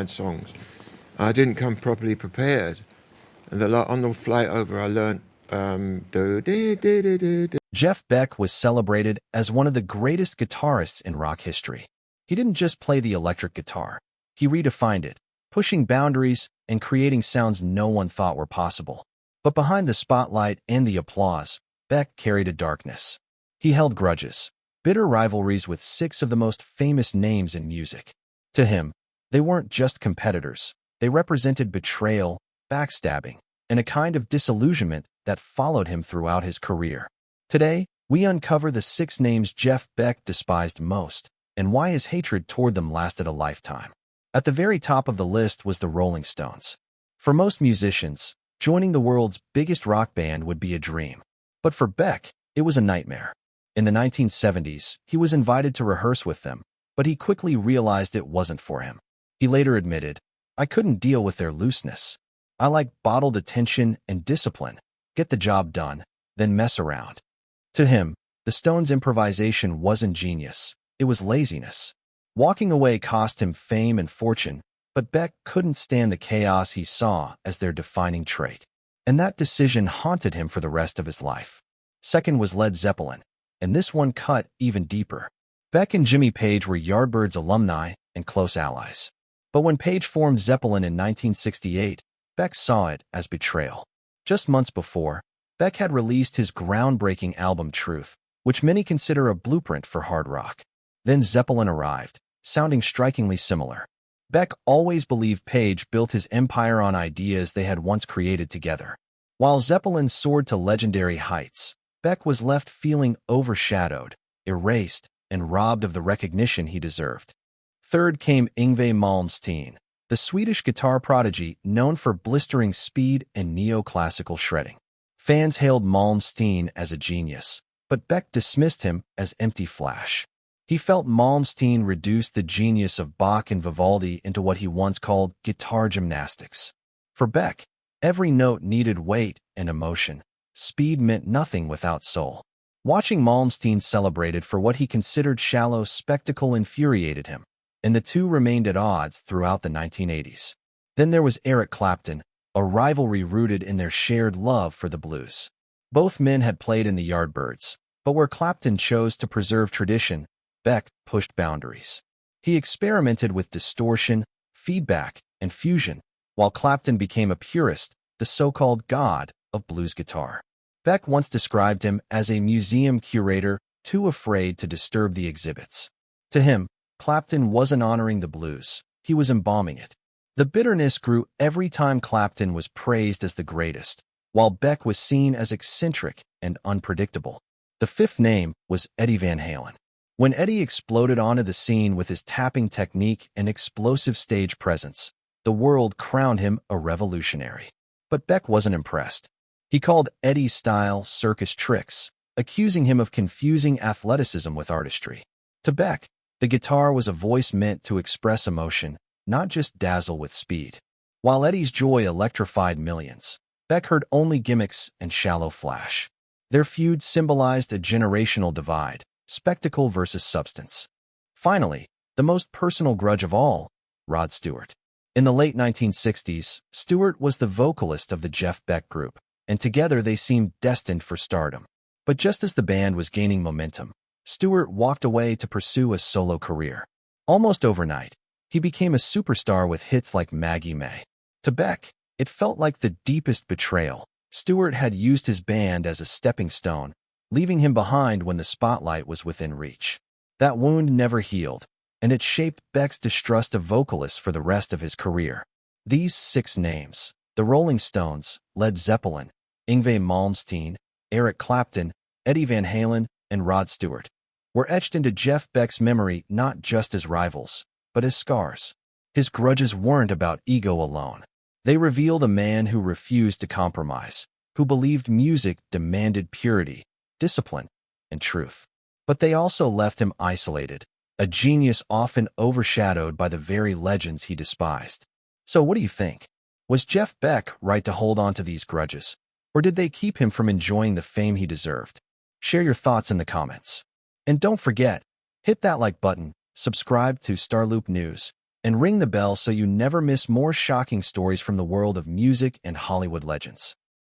songs. I didn't come properly prepared. And on the flight over, I learned Jeff Beck was celebrated as one of the greatest guitarists in rock history. He didn't just play the electric guitar. He redefined it, pushing boundaries and creating sounds no one thought were possible. But behind the spotlight and the applause, Beck carried a darkness. He held grudges, bitter rivalries with 6 of the most famous names in music. To him, they weren't just competitors. They represented betrayal, backstabbing, and a kind of disillusionment that followed him throughout his career. Today, we uncover the 6 names Jeff Beck despised most and why his hatred toward them lasted a lifetime. At the very top of the list was the Rolling Stones. For most musicians, joining the world's biggest rock band would be a dream. But for Beck, it was a nightmare. In the 1970s, he was invited to rehearse with them, but he quickly realized it wasn't for him. He later admitted, "I couldn't deal with their looseness. I like bottled attention and discipline. Get the job done, then mess around." To him, the Stones' improvisation wasn't genius. It was laziness. Walking away cost him fame and fortune, but Beck couldn't stand the chaos he saw as their defining trait. And that decision haunted him for the rest of his life. Second was Led Zeppelin, and this one cut even deeper. Beck and Jimmy Page were Yardbirds alumni and close allies. But when Page formed Zeppelin in 1968, Beck saw it as betrayal. Just months before, Beck had released his groundbreaking album Truth, which many consider a blueprint for hard rock. Then Zeppelin arrived, sounding strikingly similar. Beck always believed Page built his empire on ideas they had once created together. While Zeppelin soared to legendary heights, Beck was left feeling overshadowed, erased, and robbed of the recognition he deserved. Third came Yngwie Malmsteen, the Swedish guitar prodigy known for blistering speed and neoclassical shredding. Fans hailed Malmsteen as a genius, but Beck dismissed him as empty flash. He felt Malmsteen reduced the genius of Bach and Vivaldi into what he once called guitar gymnastics. For Beck, every note needed weight and emotion. Speed meant nothing without soul. Watching Malmsteen celebrated for what he considered shallow spectacle infuriated him, and the two remained at odds throughout the 1980s. Then there was Eric Clapton, a rivalry rooted in their shared love for the blues. Both men had played in the Yardbirds, but where Clapton chose to preserve tradition, Beck pushed boundaries. He experimented with distortion, feedback, and fusion, while Clapton became a purist, the so-called god of blues guitar. Beck once described him as a museum curator too afraid to disturb the exhibits. To him, Clapton wasn't honoring the blues, he was embalming it. The bitterness grew every time Clapton was praised as the greatest, while Beck was seen as eccentric and unpredictable. The fifth name was Eddie Van Halen. When Eddie exploded onto the scene with his tapping technique and explosive stage presence, the world crowned him a revolutionary. But Beck wasn't impressed. He called Eddie's style circus tricks, accusing him of confusing athleticism with artistry. To Beck, the guitar was a voice meant to express emotion, not just dazzle with speed. While Eddie's joy electrified millions, Beck heard only gimmicks and shallow flash. Their feud symbolized a generational divide, spectacle versus substance. Finally, the most personal grudge of all, Rod Stewart. In the late 1960s, Stewart was the vocalist of the Jeff Beck group, and together they seemed destined for stardom. But just as the band was gaining momentum, Stewart walked away to pursue a solo career. Almost overnight, he became a superstar with hits like Maggie May. To Beck, it felt like the deepest betrayal. Stewart had used his band as a stepping stone, leaving him behind when the spotlight was within reach. That wound never healed, and it shaped Beck's distrust of vocalists for the rest of his career. These 6 names, the Rolling Stones, Led Zeppelin, Yngwie Malmsteen, Eric Clapton, Eddie Van Halen, and Rod Stewart, were etched into Jeff Beck's memory not just as rivals, but as scars. His grudges weren't about ego alone. They revealed a man who refused to compromise, who believed music demanded purity, discipline, and truth. But they also left him isolated, a genius often overshadowed by the very legends he despised. So what do you think? Was Jeff Beck right to hold on to these grudges, or did they keep him from enjoying the fame he deserved? Share your thoughts in the comments. And don't forget, hit that like button, subscribe to StarLoop News, and ring the bell so you never miss more shocking stories from the world of music and Hollywood legends.